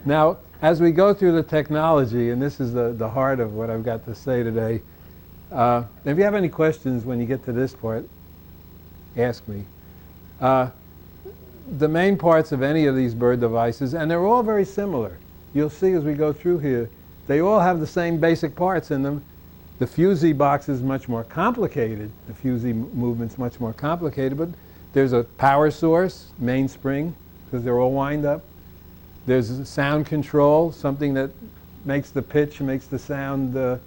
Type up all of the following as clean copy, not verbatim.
Now, as we go through the technology, and this is the heart of what I've got to say today, if you have any questions when you get to this part, ask me. The main parts of any of these bird devices, and they're all very similar. You'll see as we go through here, they all have the same basic parts in them. The fusee box is much more complicated. The fusee movement's much more complicated, but there's a power source, mainspring, because they're all wind up. There's a sound control, something that makes the pitch, makes the sound,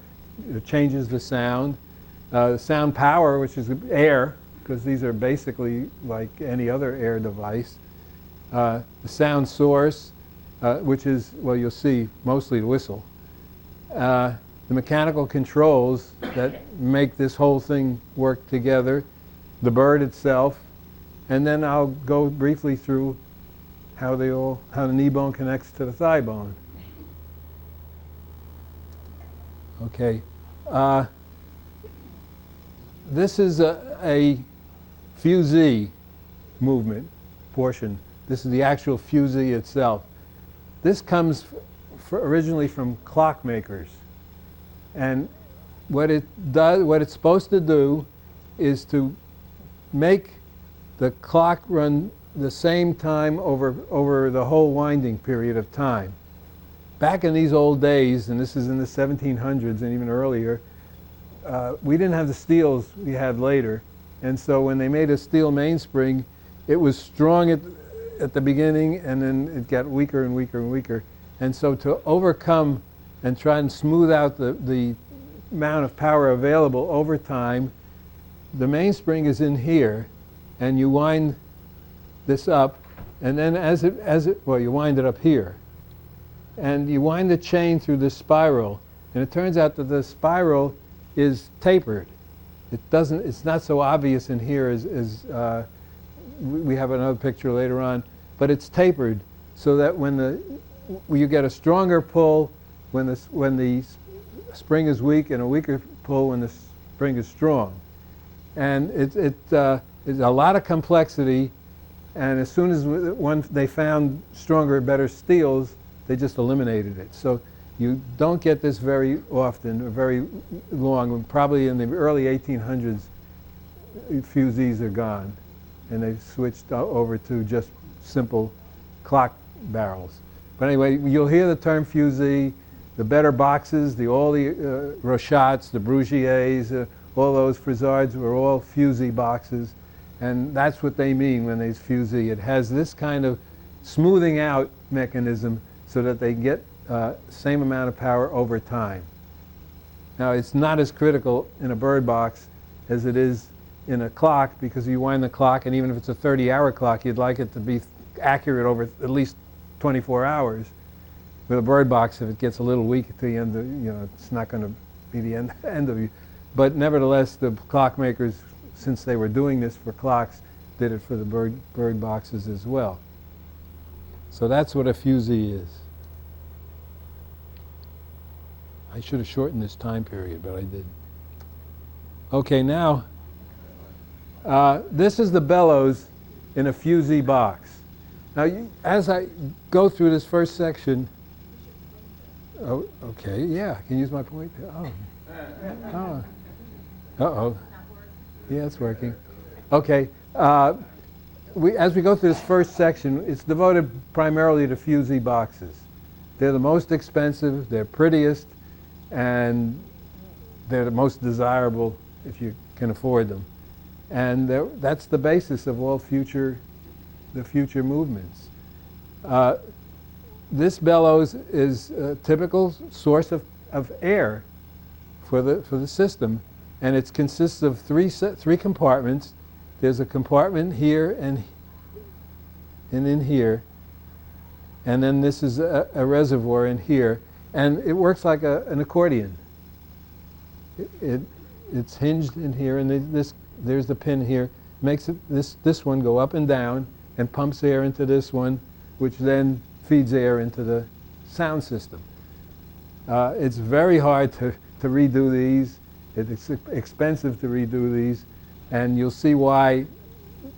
changes the sound. Sound power, which is air, because these are basically like any other air device. The sound source, which is, well, you'll see, mostly the whistle. The mechanical controls that make this whole thing work together. The bird itself. And then I'll go briefly through how the knee bone connects to the thigh bone. Okay. This is a fusee movement portion. This is the actual fusee itself. This comes originally from clockmakers. And what it's supposed to do is to make the clock run the same time over the whole winding period of time. Back in these old days, and this is in the 1700s and even earlier, we didn't have the steels we had later. And so when they made a steel mainspring, it was strong at the beginning, and then it got weaker and weaker and weaker. And so to overcome and try and smooth out the amount of power available over time, the mainspring is in here, and you wind this up, and then well, you wind it up here. And you wind the chain through this spiral, and it turns out that the spiral is tapered. It's not so obvious in here as we have another picture later on, but it's tapered so that when you get a stronger pull when the spring is weak, and a weaker pull when the spring is strong. And it's a lot of complexity, and as soon as they found stronger, better steels, they just eliminated it. So you don't get this very often, or very long. Probably in the early 1800s, fusees are gone, and they've switched over to just simple clock barrels. But anyway, you'll hear the term fusee. The better boxes, all the Rochats, the Brugiers, all those Frizzards were all fusee boxes, and that's what they mean when they fusee. It has this kind of smoothing out mechanism so that they get same amount of power over time. Now, it's not as critical in a bird box as it is in a clock, because you wind the clock, and even if it's a 30-hour clock, you'd like it to be accurate over at least 24 hours. With a bird box, if it gets a little weak at the end, it's not going to be the end of you. But nevertheless, the clockmakers, since they were doing this for clocks, did it for the bird boxes as well. So that's what a fusee is. I should have shortened this time period, but I didn't. Okay, now, this is the bellows in a fusee box. Now, as I go through this first section, oh, okay, yeah, I can use my point. Oh. Oh. Uh-oh. Yeah, it's working. Okay. As we go through this first section, it's devoted primarily to fusee boxes. They're the most expensive, they're prettiest, and they're the most desirable if you can afford them. And that's the basis of all the future movements. This bellows is a typical source of air for the system, and it consists of three compartments. There's a compartment here and in here, and then this is a reservoir in here, and it works like an accordion. It's hinged in here, and there's the pin here. Makes this one go up and down, and pumps air into this one, which then feeds air into the sound system. It's very hard to redo these. It's expensive to redo these, and you'll see why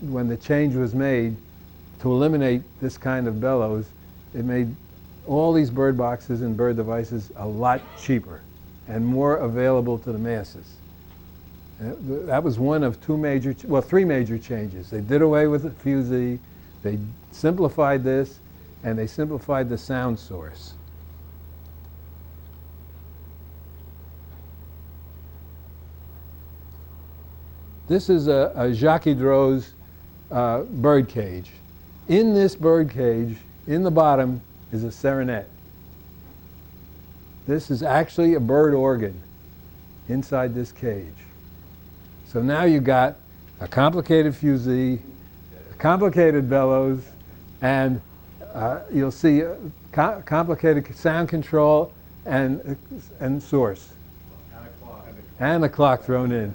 when the change was made to eliminate this kind of bellows, it made all these bird boxes and bird devices a lot cheaper and more available to the masses. That was one of three major changes. They did away with the fusee, they simplified this, and they simplified the sound source. This is a Jacques Droz's bird cage. In this bird cage, in the bottom, is a serenet. This is actually a bird organ inside this cage. So now you've got a complicated fusee, a complicated bellows, and you'll see complicated sound control and source. And a clock thrown in.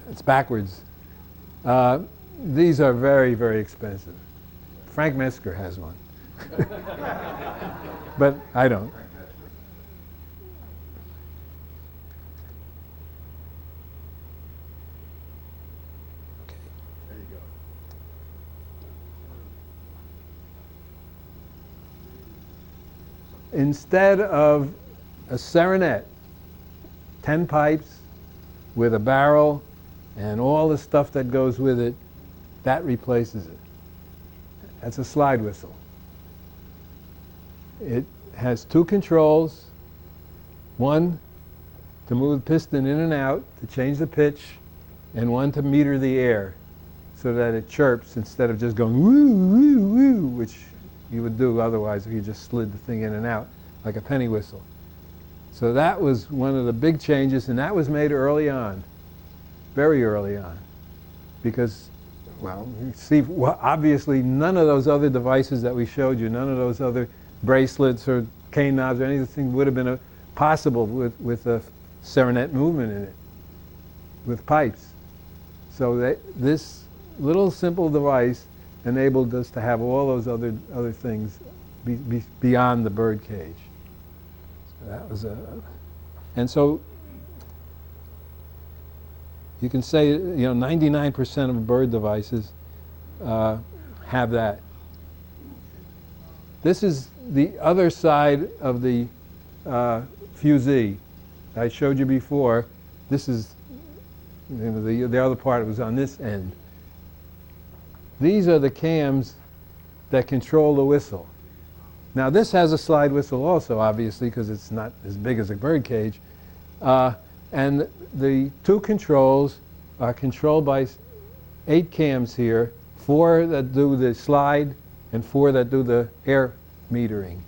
It's backwards. These are very, very expensive. Frank Metzger has one. But I don't. There you go. Instead of a serenet, 10 pipes with a barrel and all the stuff that goes with it, that replaces it. That's a slide whistle. It has two controls, one to move the piston in and out to change the pitch, and one to meter the air so that it chirps instead of just going woo, woo, woo, which you would do otherwise if you just slid the thing in and out like a penny whistle. So that was one of the big changes, and that was made early on, very early on, because, well, you see, obviously none of those other devices that we showed you, none of those other bracelets or cane knobs or anything would have been possible with a serenet movement in it, with pipes. So this little simple device enabled us to have all those other things beyond the bird cage. So that was and so you can say, 99% of bird devices have that. This is the other side of the fusee I showed you before. This is the other part was on this end. These are the cams that control the whistle. Now this has a slide whistle also, obviously, because it's not as big as a bird cage. And the two controls are controlled by 8 cams here, 4 that do the slide and 4 that do the air metering.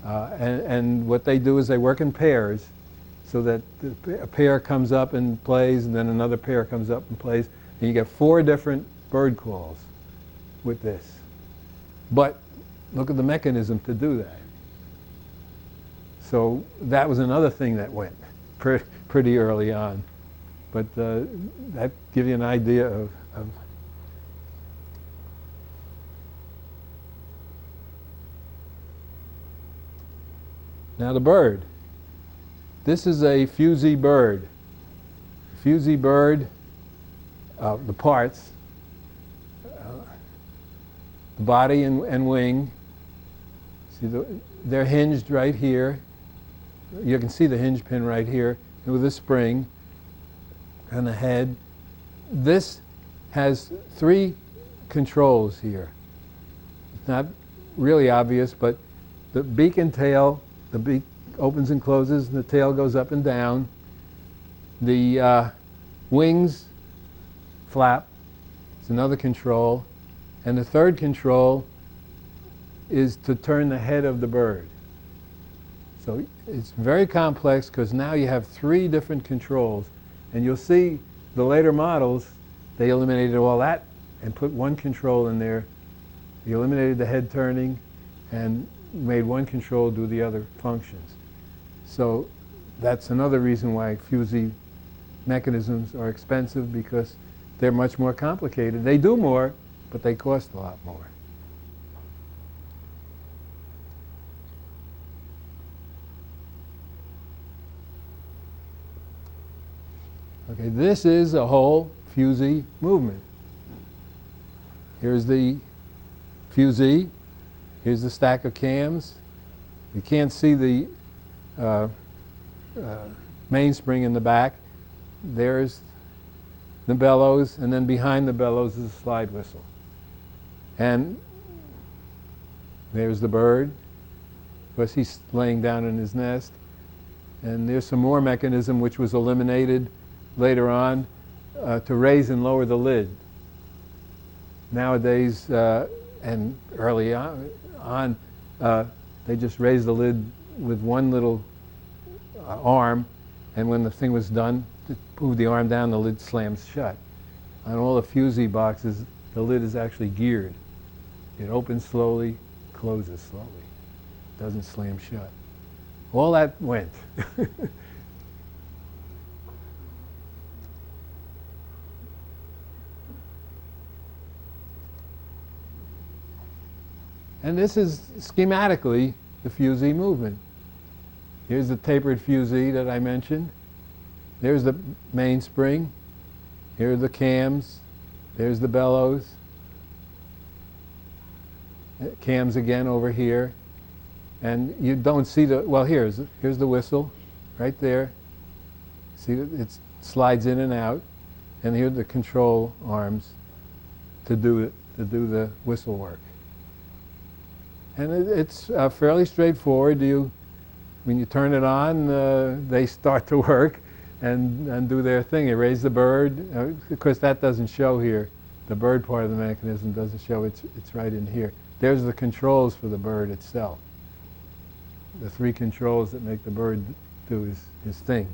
And what they do is they work in pairs, so that a pair comes up and plays, and then another pair comes up and plays, and you get 4 different bird calls with this. But look at the mechanism to do that. So that was another thing that went pretty early on. But that gives you an idea of now the bird. This is a fusee bird. Fusee bird, the parts, the body and wing. See, they're hinged right here. You can see the hinge pin right here with a spring and the head. This has 3 controls here. It's not really obvious, but the beak and tail, the beak opens and closes, and the tail goes up and down. The wings flap. It's another control. And the third control is to turn the head of the bird. So it's very complex because now you have 3 different controls. And you'll see the later models, they eliminated all that and put 1 control in there. They eliminated the head turning and made 1 control do the other functions. So that's another reason why fusee mechanisms are expensive, because they're much more complicated. They do more, but they cost a lot more. Okay, this is a whole fusee movement. Here's the fusee. Here's the stack of cams. You can't see the mainspring in the back. There's the bellows, and then behind the bellows is a slide whistle. And there's the bird. Of course, he's laying down in his nest. And there's some more mechanism which was eliminated later on to raise and lower the lid. Nowadays, and early on, they just raised the lid with one little arm, and when the thing was done, to move the arm down, the lid slams shut. On all the fusee boxes, the lid is actually geared. It opens slowly, closes slowly. Doesn't slam shut. All that went. And this is schematically the fusee movement. Here's the tapered fusee that I mentioned. There's the mainspring. Here are the cams. There's the bellows. Cams again over here. And you don't see the, well, here's the whistle right there. See, it slides in and out. And here are the control arms to do the whistle work. And it's fairly straightforward. When you turn it on, they start to work and do their thing. You raise the bird. Of course, that doesn't show here. The bird part of the mechanism doesn't show. It's right in here. There's the controls for the bird itself. The three controls that make the bird do his thing.